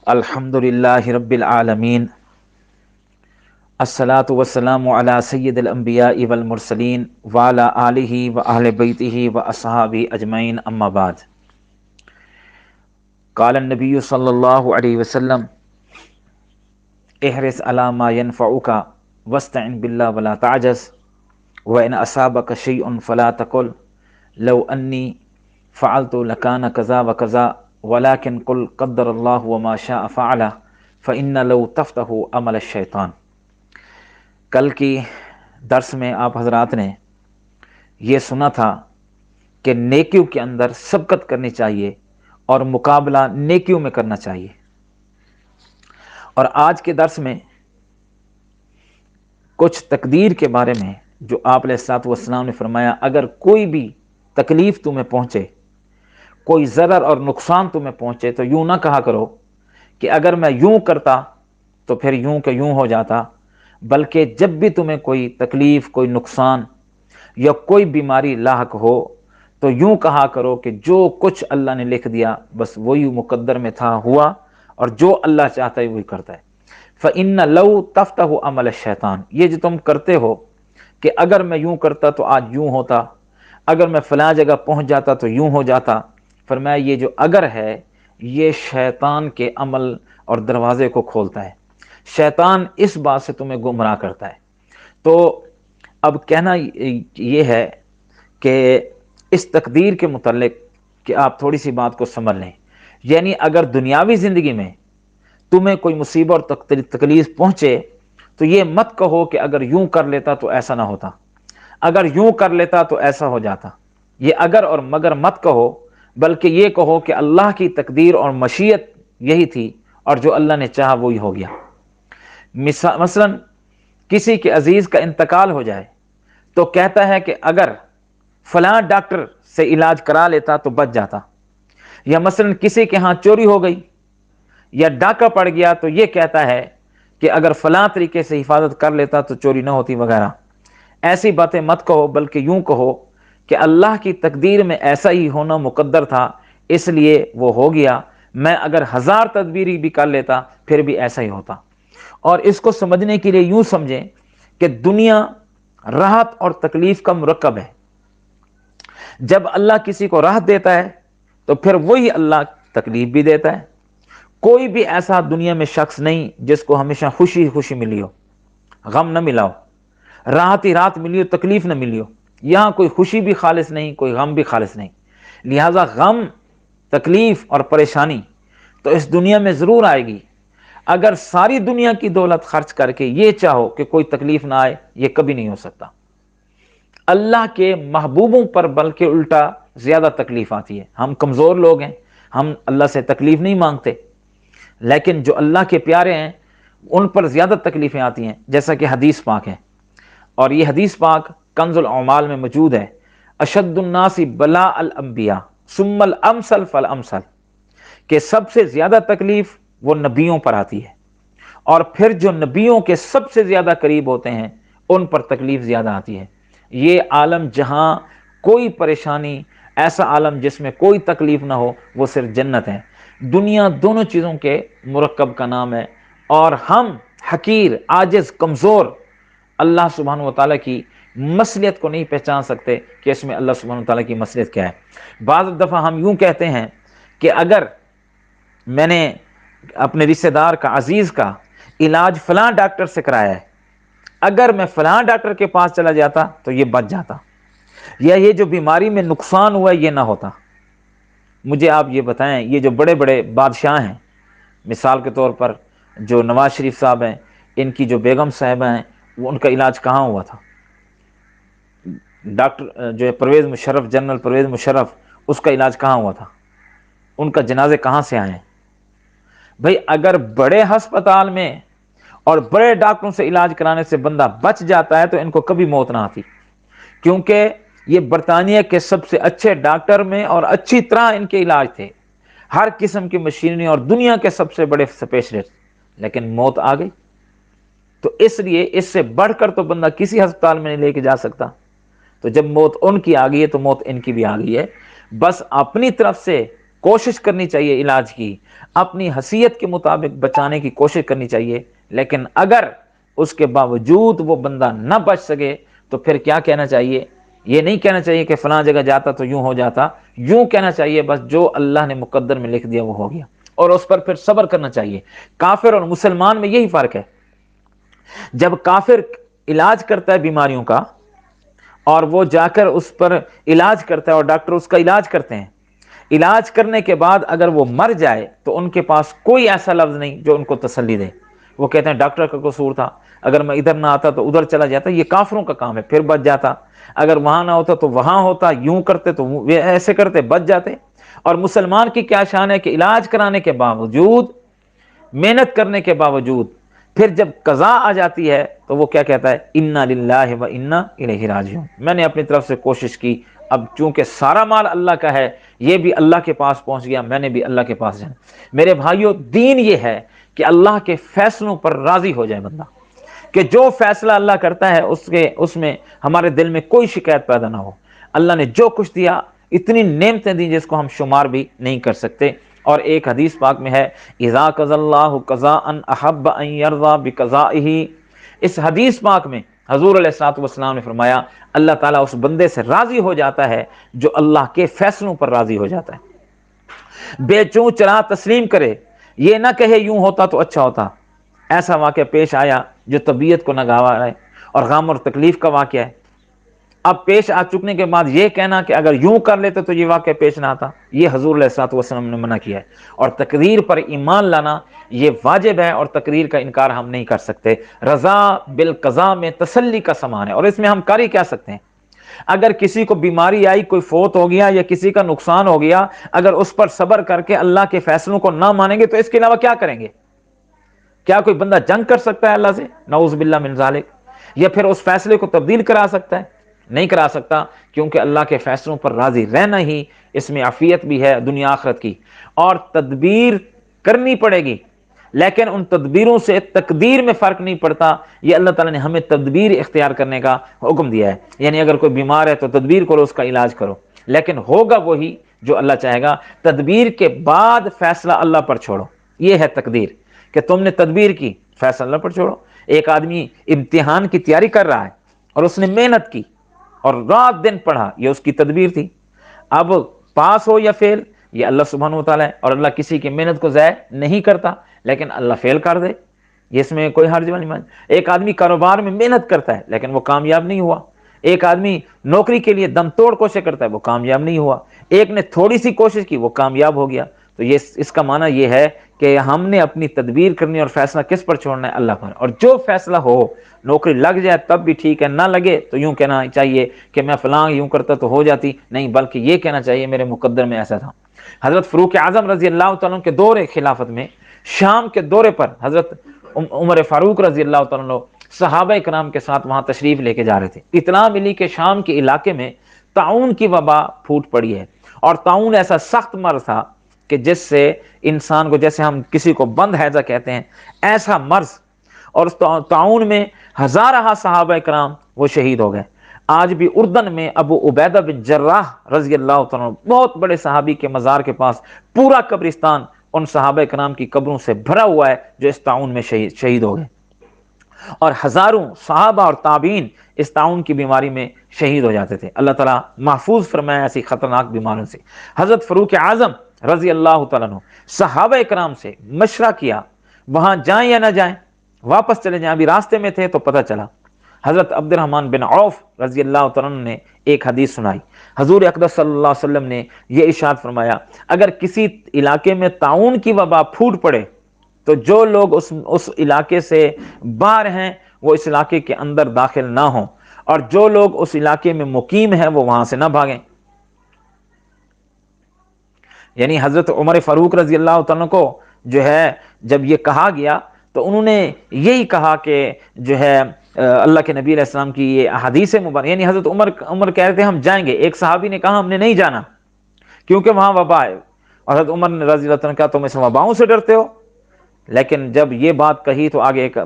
الحمدللہ رب العالمین، الصلاۃ والسلام علی سید الانبیاء والمرسلین وعلی آلہ واہل بیتہ واصحابہ اجمعین، اما بعد۔ قال النبی صلی اللہ علیہ وسلم: احرص علی ما ینفعک واستعن باللہ ولا تعجز، وان اصابک شیء فلا تقل لو انی فعلت لکان کذا وکذا ولكن قل قدر اللہ وما شاء فعل فإن لو تفتح عمل الشیطان۔ کل کی درس میں آپ حضرات نے یہ سنا تھا کہ نیکیوں کے اندر سبقت کرنی چاہیے اور مقابلہ نیکیوں میں کرنا چاہیے، اور آج کے درس میں کچھ تقدیر کے بارے میں جو آپ علیہ الصلوۃ والسلام نے فرمایا، اگر کوئی بھی تکلیف تمہیں پہنچے، کوئی ضرر اور نقصان تمہیں پہنچے تو یوں نہ کہا کرو کہ اگر میں یوں کرتا تو پھر یوں کہ یوں ہو جاتا، بلکہ جب بھی تمہیں کوئی تکلیف، کوئی نقصان یا کوئی بیماری لاحق ہو تو یوں کہا کرو کہ جو کچھ اللہ نے لکھ دیا بس وہی مقدر میں تھا، ہوا، اور جو اللہ چاہتا ہے وہی کرتا ہے۔ فَإِنَّ لَوْ تَفْتَحُ عَمَلَ الشیطان، یہ جو تم کرتے ہو کہ اگر میں یوں کرتا تو آج یوں ہوتا، اگر میں فلاں جگہ پہنچ جاتا تو یوں ہو جاتا، فرمایا یہ جو اگر ہے یہ شیطان کے عمل اور دروازے کو کھولتا ہے، شیطان اس بات سے تمہیں گمراہ کرتا ہے۔ تو اب کہنا یہ ہے کہ اس تقدیر کے متعلق کہ آپ تھوڑی سی بات کو سمجھ لیں، یعنی اگر دنیاوی زندگی میں تمہیں کوئی مصیبت اور تکلیف پہنچے تو یہ مت کہو کہ اگر یوں کر لیتا تو ایسا نہ ہوتا، اگر یوں کر لیتا تو ایسا ہو جاتا، یہ اگر اور مگر مت کہو، بلکہ یہ کہو کہ اللہ کی تقدیر اور مشیت یہی تھی اور جو اللہ نے چاہا وہی ہو گیا۔ مثلا کسی کے عزیز کا انتقال ہو جائے تو کہتا ہے کہ اگر فلاں ڈاکٹر سے علاج کرا لیتا تو بچ جاتا، یا مثلا کسی کے ہاں چوری ہو گئی یا ڈاکہ پڑ گیا تو یہ کہتا ہے کہ اگر فلاں طریقے سے حفاظت کر لیتا تو چوری نہ ہوتی وغیرہ۔ ایسی باتیں مت کہو، بلکہ یوں کہو کہ اللہ کی تقدیر میں ایسا ہی ہونا مقدر تھا، اس لیے وہ ہو گیا، میں اگر 1000 تدبیری بھی کر لیتا پھر بھی ایسا ہی ہوتا۔ اور اس کو سمجھنے کے لیے یوں سمجھیں کہ دنیا راحت اور تکلیف کا مرکب ہے۔ جب اللہ کسی کو راحت دیتا ہے تو پھر وہی اللہ تکلیف بھی دیتا ہے۔ کوئی بھی ایسا دنیا میں شخص نہیں جس کو ہمیشہ خوشی خوشی ملی ہو، غم نہ ملا ہو، راحت ہی راحت ملی ہو، تکلیف نہ ملی ہو۔ یہاں کوئی خوشی بھی خالص نہیں، کوئی غم بھی خالص نہیں، لہٰذا غم، تکلیف اور پریشانی تو اس دنیا میں ضرور آئے گی۔ اگر ساری دنیا کی دولت خرچ کر کے یہ چاہو کہ کوئی تکلیف نہ آئے، یہ کبھی نہیں ہو سکتا۔ اللہ کے محبوبوں پر بلکہ الٹا زیادہ تکلیف آتی ہے۔ ہم کمزور لوگ ہیں، ہم اللہ سے تکلیف نہیں مانگتے، لیکن جو اللہ کے پیارے ہیں ان پر زیادہ تکلیفیں آتی ہیں، جیسا کہ حدیث پاک ہے، اور یہ حدیث پاک کنز الاعمال میں موجود ہے: اشد الناس بلاء الانبیاء ثم الامثل فالامثل، کہ سب سے زیادہ تکلیف وہ نبیوں پر آتی ہے، اور پھر جو نبیوں کے سب سے زیادہ قریب ہوتے ہیں ان پر تکلیف زیادہ آتی ہے۔ یہ عالم جہاں کوئی پریشانی، ایسا عالم جس میں کوئی تکلیف نہ ہو، وہ صرف جنت ہے۔ دنیا دونوں چیزوں کے مرکب کا نام ہے، اور ہم حقیر، عاجز، کمزور اللہ سبحانہ و تعالیٰ کی مصلیت کو نہیں پہچان سکتے کہ اس میں اللہ سبحانہ و تعالیٰ کی مصلیت کیا ہے۔ بعض دفعہ ہم یوں کہتے ہیں کہ اگر میں نے اپنے رشتہ دار کا، عزیز کا علاج فلاں ڈاکٹر سے کرایا ہے، اگر میں فلاں ڈاکٹر کے پاس چلا جاتا تو یہ بچ جاتا، یا یہ جو بیماری میں نقصان ہوا یہ نہ ہوتا۔ مجھے آپ یہ بتائیں، یہ جو بڑے بڑے بادشاہ ہیں، مثال کے طور پر جو نواز شریف صاحب ہیں، ان کی جو بیگم صاحبہ ہیں، وہ ان کا علاج کہاں ہوا تھا؟ ڈاکٹر جو ہے پرویز مشرف، جنرل پرویز مشرف، اس کا علاج کہاں ہوا تھا؟ ان کا جنازے کہاں سے آئے ہیں؟ بھئی اگر بڑے ہسپتال میں اور بڑے ڈاکٹروں سے علاج کرانے سے بندہ بچ جاتا ہے تو ان کو کبھی موت نہ آتی، کیونکہ یہ برطانیہ کے سب سے اچھے ڈاکٹر میں اور اچھی طرح ان کے علاج تھے، ہر قسم کی مشینری اور دنیا کے سب سے بڑے اسپیشلسٹ، لیکن موت آ گئی۔ تو اس لیے اس سے بڑھ کر تو بندہ کسی ہسپتال میں نہیں لے کے جا سکتا۔ تو جب موت ان کی آ گئی ہے تو موت ان کی بھی آ گئی ہے۔ بس اپنی طرف سے کوشش کرنی چاہیے علاج کی، اپنی حیثیت کے مطابق بچانے کی کوشش کرنی چاہیے، لیکن اگر اس کے باوجود وہ بندہ نہ بچ سکے تو پھر کیا کہنا چاہیے؟ یہ نہیں کہنا چاہیے کہ فلاں جگہ جاتا تو یوں ہو جاتا، یوں کہنا چاہیے بس جو اللہ نے مقدر میں لکھ دیا وہ ہو گیا، اور اس پر پھر صبر کرنا چاہیے۔ کافر اور مسلمان میں یہی فرق ہے، جب کافر علاج کرتا ہے بیماریوں کا اور وہ جا کر اس پر علاج کرتا ہے اور ڈاکٹر اس کا علاج کرتے ہیں، علاج کرنے کے بعد اگر وہ مر جائے تو ان کے پاس کوئی ایسا لفظ نہیں جو ان کو تسلی دے، وہ کہتے ہیں ڈاکٹر کا قصور تھا، اگر میں ادھر نہ آتا تو ادھر چلا جاتا، یہ کافروں کا کام ہے، پھر بچ جاتا، اگر وہاں نہ ہوتا تو وہاں ہوتا، یوں کرتے تو وہ ایسے کرتے، بچ جاتے۔ اور مسلمان کی کیا شان ہے کہ علاج کرانے کے باوجود، محنت کرنے کے باوجود، پھر جب قضا آ جاتی ہے تو وہ کیا کہتا ہے؟ انا للہ و انا الیہ راجعون، میں نے اپنی طرف سے کوشش کی، اب چونکہ سارا مال اللہ کا ہے، یہ بھی اللہ کے پاس پہنچ گیا، میں نے بھی اللہ کے پاس جانا۔ میرے بھائیوں، دین یہ ہے کہ اللہ کے فیصلوں پر راضی ہو جائے بندہ، کہ جو فیصلہ اللہ کرتا ہے اس میں ہمارے دل میں کوئی شکایت پیدا نہ ہو۔ اللہ نے جو کچھ دیا، اتنی نعمتیں دی جس کو ہم شمار بھی نہیں کر سکتے۔ اور ایک حدیث پاک میں ہے اذا قضى اللہ قضاء احب ان يرضى بقضائه، اس حدیث پاک میں حضور علیہ الصلوۃ والسلام نے فرمایا اللہ تعالیٰ اس بندے سے راضی ہو جاتا ہے جو اللہ کے فیصلوں پر راضی ہو جاتا ہے، بے چوں چرا تسلیم کرے، یہ نہ کہے یوں ہوتا تو اچھا ہوتا۔ ایسا واقعہ پیش آیا جو طبیعت کو ناگوار ہے اور غم اور تکلیف کا واقعہ ہے، اب پیش آ چکنے کے بعد یہ کہنا کہ اگر یوں کر لیتے تو یہ واقعہ پیش نہ آتا، یہ حضور علیہ الصلوۃ والسلام نے منع کیا ہے۔ اور تقدیر پر ایمان لانا یہ واجب ہے، اور تقدیر کا انکار ہم نہیں کر سکتے۔ رضا بالقضاء میں تسلی کا سامان ہے، اور اس میں ہم کر ہی کیا سکتے ہیں؟ اگر کسی کو بیماری آئی، کوئی فوت ہو گیا یا کسی کا نقصان ہو گیا، اگر اس پر صبر کر کے اللہ کے فیصلوں کو نہ مانیں گے تو اس کے علاوہ کیا کریں گے؟ کیا کوئی بندہ جنگ کر سکتا ہے اللہ سے؟ نعوذ باللہ من ذالک۔ یا پھر اس فیصلے کو تبدیل کرا سکتا ہے؟ نہیں کرا سکتا، کیونکہ اللہ کے فیصلوں پر راضی رہنا ہی اس میں عافیت بھی ہے دنیا آخرت کی۔ اور تدبیر کرنی پڑے گی، لیکن ان تدبیروں سے تقدیر میں فرق نہیں پڑتا۔ یہ اللہ تعالیٰ نے ہمیں تدبیر اختیار کرنے کا حکم دیا ہے، یعنی اگر کوئی بیمار ہے تو تدبیر کرو، اس کا علاج کرو، لیکن ہوگا وہی جو اللہ چاہے گا۔ تدبیر کے بعد فیصلہ اللہ پر چھوڑو، یہ ہے تقدیر، کہ تم نے تدبیر کی، فیصلہ اللہ پر چھوڑو۔ ایک آدمی امتحان کی تیاری کر رہا ہے اور اس نے محنت کی اور رات دن پڑھا، یہ اس کی تدبیر تھی۔ اب پاس ہو یا فیل یہ اللہ سبحانہ و تعالیٰ ہے، اور اللہ کسی کی محنت کو ضائع نہیں کرتا، لیکن اللہ فیل کر دے یہ اس میں کوئی حرج والی بات۔ ایک آدمی کاروبار میں محنت کرتا ہے لیکن وہ کامیاب نہیں ہوا، ایک آدمی نوکری کے لیے دم توڑ کوشش کرتا ہے، وہ کامیاب نہیں ہوا، ایک نے تھوڑی سی کوشش کی وہ کامیاب ہو گیا۔ تو یہ اس کا معنی یہ ہے کہ ہم نے اپنی تدبیر کرنی اور فیصلہ کس پر چھوڑنا ہے؟ اللہ پر۔ اور جو فیصلہ ہو، نوکری لگ جائے تب بھی ٹھیک ہے، نہ لگے تو یوں کہنا چاہیے کہ میں فلاں یوں کرتا تو ہو جاتی، نہیں، بلکہ یہ کہنا چاہیے میرے مقدر میں ایسا تھا۔ حضرت فاروق اعظم رضی اللہ تعالیٰ عنہ کے دور خلافت میں شام کے دورے پر حضرت عمر فاروق رضی اللہ تعالیٰ عنہ صحابہ کرام کے ساتھ وہاں تشریف لے کے جا رہے تھے۔ اطلاع ملی کہ شام کے علاقے میں طاعون کی وبا پھوٹ پڑی ہے، اور طاعون ایسا سخت مرض تھا کہ جس سے انسان کو، جیسے ہم کسی کو بند ہیضہ کہتے ہیں، ایسا مرض، اور اس طاعون میں ہزارہ صحابہ کرام وہ شہید ہو گئے۔ آج بھی اردن میں ابو عبیدہ بن جراح رضی اللہ تعالیٰ عنہ، بہت بڑے صحابی کے مزار کے پاس پورا قبرستان ان صحابہ کرام کی قبروں سے بھرا ہوا ہے جو اس طاعون میں شہید ہو گئے، اور ہزاروں صحابہ اور تابعین اس طاعون کی بیماری میں شہید ہو جاتے تھے۔ اللہ تعالیٰ محفوظ فرمائے ایسی خطرناک بیماریوں سے۔ حضرت فاروق اعظم رضی اللہ تعالیٰ عنہ صحابہ کرام سے مشورہ کیا وہاں جائیں یا نہ جائیں، واپس چلے جائیں۔ ابھی راستے میں تھے تو پتہ چلا، حضرت عبد الرحمن بن عوف رضی اللہ تعالیٰ عنہ نے ایک حدیث سنائی۔ حضور اقدس صلی اللہ علیہ وسلم نے یہ ارشاد فرمایا، اگر کسی علاقے میں طاعون کی وبا پھوٹ پڑے تو جو لوگ اس علاقے سے باہر ہیں وہ اس علاقے کے اندر داخل نہ ہوں، اور جو لوگ اس علاقے میں مقیم ہیں وہ وہاں سے نہ بھاگیں۔ یعنی حضرت عمر فاروق رضی اللہ تعالیٰ کو جو ہے جب یہ کہا گیا تو انہوں نے یہی کہا کہ جو ہے اللہ کے نبی علیہ السلام کی یہ احادیث مبارک، یعنی حضرت عمر کہہ رہے تھے ہم جائیں گے، ایک صحابی نے کہا ہم نے نہیں جانا کیونکہ وہاں وبا ہے، اور حضرت عمر نے رضی اللہ عنہ کہا تم اس وباؤں سے ڈرتے ہو؟ لیکن جب یہ بات کہی تو آگے ایک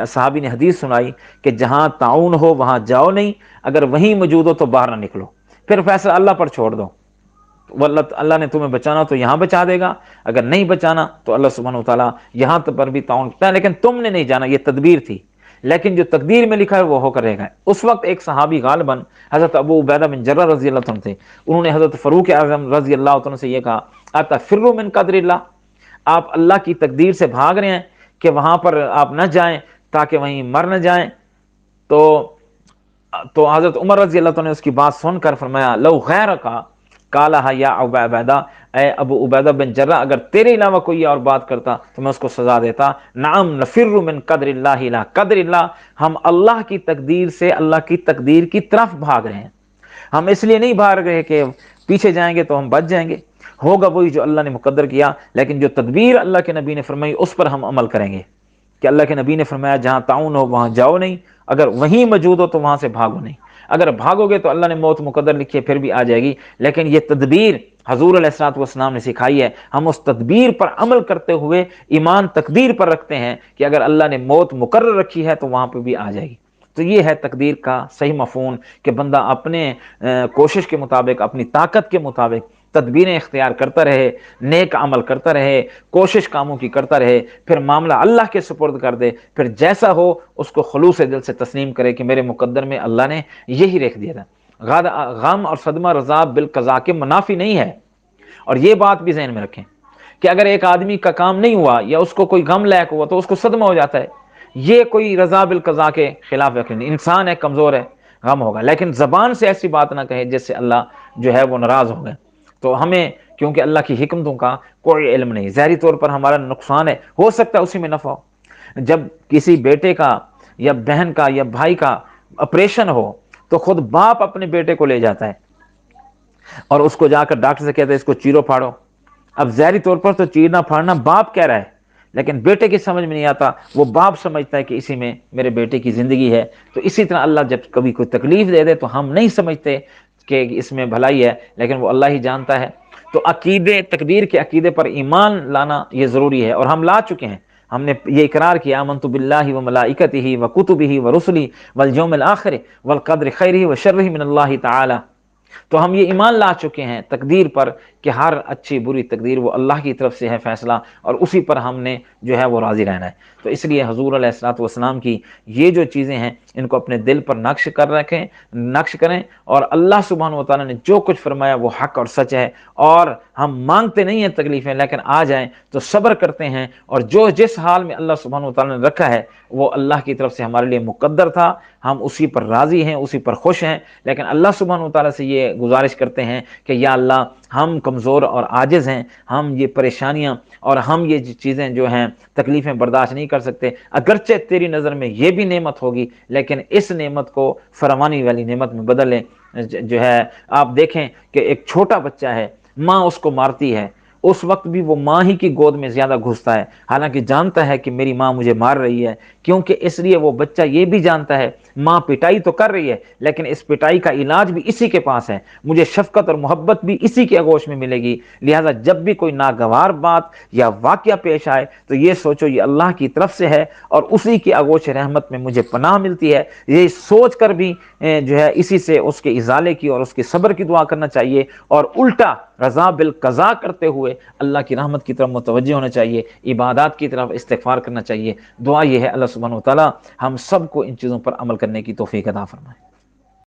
صحابی نے حدیث سنائی کہ جہاں طاعون ہو وہاں جاؤ نہیں، اگر وہیں موجود ہو تو باہر نہ نکلو، پھر فیصلہ اللہ پر چھوڑ دو۔ وہ اللہ نے تمہیں بچانا تو یہاں بچا دے گا، اگر نہیں بچانا تو اللہ سبحانہ و تعالیٰ یہاں پر بھی تعاون کرتا ہے، لیکن تم نے نہیں جانا، یہ تدبیر تھی، لیکن جو تقدیر میں لکھا ہے وہ ہو کر رہے گا۔ اس وقت ایک صحابی غالباً حضرت ابو عبیدہ بن جرہ رضی اللہ عنہ تھے، انہوں نے حضرت فاروق اعظم رضی اللہ عنہ سے یہ کہا، اتفروا من قدر اللہ، آپ اللہ کی تقدیر سے بھاگ رہے ہیں کہ وہاں پر آپ نہ جائیں تاکہ وہیں مر نہ جائیں؟ تو حضرت عمر رضی اللہ عنہ نے اس کی بات سن کر فرمایا، لو غیرک قالہ یا ابا عبیدہ، اے ابو عبیدہ بن جرہ، اگر تیرے علاوہ کوئی اور بات کرتا تو میں اس کو سزا دیتا۔ نعم نفر من قدر اللہ الى قدر اللہ، ہم اللہ کی تقدیر سے اللہ کی تقدیر کی طرف بھاگ رہے ہیں، ہم اس لیے نہیں بھاگ رہے کہ پیچھے جائیں گے تو ہم بچ جائیں گے، ہوگا وہی جو اللہ نے مقدر کیا، لیکن جو تدبیر اللہ کے نبی نے فرمائی اس پر ہم عمل کریں گے، کہ اللہ کے نبی نے فرمایا جہاں تعاون ہو وہاں جاؤ نہیں، اگر وہیں موجود ہو تو وہاں سے بھاگو نہیں، اگر بھاگو گے تو اللہ نے موت مقدر لکھی ہے پھر بھی آ جائے گی، لیکن یہ تدبیر حضور علیہ الصلوۃ والسلام نے سکھائی ہے، ہم اس تدبیر پر عمل کرتے ہوئے ایمان تقدیر پر رکھتے ہیں کہ اگر اللہ نے موت مقرر رکھی ہے تو وہاں پہ بھی آ جائے گی۔ تو یہ ہے تقدیر کا صحیح مفہوم، کہ بندہ اپنے کوشش کے مطابق، اپنی طاقت کے مطابق تدبیریں اختیار کرتا رہے، نیک عمل کرتا رہے، کوشش کاموں کی کرتا رہے، پھر معاملہ اللہ کے سپرد کر دے، پھر جیسا ہو اس کو خلوص دل سے تسلیم کرے کہ میرے مقدر میں اللہ نے یہی لکھ دیا تھا۔ غم اور صدمہ رضا بالقضاء کے منافی نہیں ہے، اور یہ بات بھی ذہن میں رکھیں کہ اگر ایک آدمی کا کام نہیں ہوا یا اس کو کوئی غم لاحق ہوا تو اس کو صدمہ ہو جاتا ہے، یہ کوئی رضا بالقضاء کے خلاف نہیں، انسان ہے، کمزور ہے، غم ہوگا، لیکن زبان سے ایسی بات نہ کہے جس سے اللہ جو ہے وہ ناراض ہو گئے۔ تو ہمیں کیونکہ اللہ کی حکمتوں کا کوئی علم نہیں، ظاہری طور پر ہمارا نقصان ہے، ہو سکتا ہے اسی میں نفع ہو۔ جب کسی بیٹے کا یا بہن کا یا بھائی کا آپریشن ہو تو خود باپ اپنے بیٹے کو لے جاتا ہے اور اس کو جا کر ڈاکٹر سے کہتا ہے اس کو چیرو پھاڑو۔ اب ظاہری طور پر تو چیرنا پھاڑنا باپ کہہ رہا ہے، لیکن بیٹے کی سمجھ میں نہیں آتا، وہ باپ سمجھتا ہے کہ اسی میں میرے بیٹے کی زندگی ہے۔ تو اسی طرح اللہ جب کبھی کوئی تکلیف دے دے تو ہم نہیں سمجھتے کہ اس میں بھلائی ہے، لیکن وہ اللہ ہی جانتا ہے۔ تو عقیدے، تقدیر کے عقیدے پر ایمان لانا یہ ضروری ہے، اور ہم لا چکے ہیں، ہم نے یہ اقرار کیا، آمنت باللہ وملائکتہ وکتبہ ورسلہ والیوم الآخر والقدر خیرہ وشرہ من اللہ تعالی۔ تو ہم یہ ایمان لا چکے ہیں تقدیر پر کہ ہر اچھی بری تقدیر وہ اللہ کی طرف سے ہے فیصلہ، اور اسی پر ہم نے جو ہے وہ راضی رہنا ہے۔ تو اس لیے حضور علیہ الصلوۃ والسلام کی یہ جو چیزیں ہیں ان کو اپنے دل پر نقش کریں، اور اللہ سبحانہ و تعالیٰ نے جو کچھ فرمایا وہ حق اور سچ ہے، اور ہم مانگتے نہیں ہیں تکلیفیں، لیکن آ جائیں تو صبر کرتے ہیں، اور جو جس حال میں اللہ سبحانہ و تعالیٰ نے رکھا ہے وہ اللہ کی طرف سے ہمارے لیے مقدر تھا، ہم اسی پر راضی ہیں، اسی پر خوش ہیں، لیکن اللہ سبحانہ و تعالیٰ سے یہ گزارش کرتے ہیں کہ یا اللہ ہم کمزور اور عاجز ہیں، ہم یہ پریشانیاں اور ہم یہ چیزیں جو ہیں تکلیفیں برداشت نہیں کر سکتے، اگرچہ تیری نظر میں یہ بھی نعمت ہوگی لیکن اس نعمت کو فراوانی والی نعمت میں بدل لیں۔ جو ہے آپ دیکھیں کہ ایک چھوٹا بچہ ہے، ماں اس کو مارتی ہے، اس وقت بھی وہ ماں ہی کی گود میں زیادہ گھستا ہے، حالانکہ جانتا ہے کہ میری ماں مجھے مار رہی ہے، کیونکہ اس لیے وہ بچہ یہ بھی جانتا ہے ماں پٹائی تو کر رہی ہے لیکن اس پٹائی کا علاج بھی اسی کے پاس ہے، مجھے شفقت اور محبت بھی اسی کے آغوش میں ملے گی، لہٰذا جب بھی کوئی ناگوار بات یا واقعہ پیش آئے تو یہ سوچو یہ اللہ کی طرف سے ہے اور اسی کی آغوش رحمت میں مجھے پناہ ملتی ہے، یہ سوچ کر بھی جو ہے اسی سے اس کے ازالے کی اور اس کے صبر کی دعا کرنا چاہیے، اور الٹا رضا بالقضاء کرتے ہوئے اللہ کی رحمت کی طرف متوجہ ہونا چاہیے، عبادات کی طرف استغفار کرنا چاہیے۔ دعا یہ ہے اللہ سبحانہ و تعالی ہم سب کو ان چیزوں پر عمل کرنے کی توفیق عطا فرمائے۔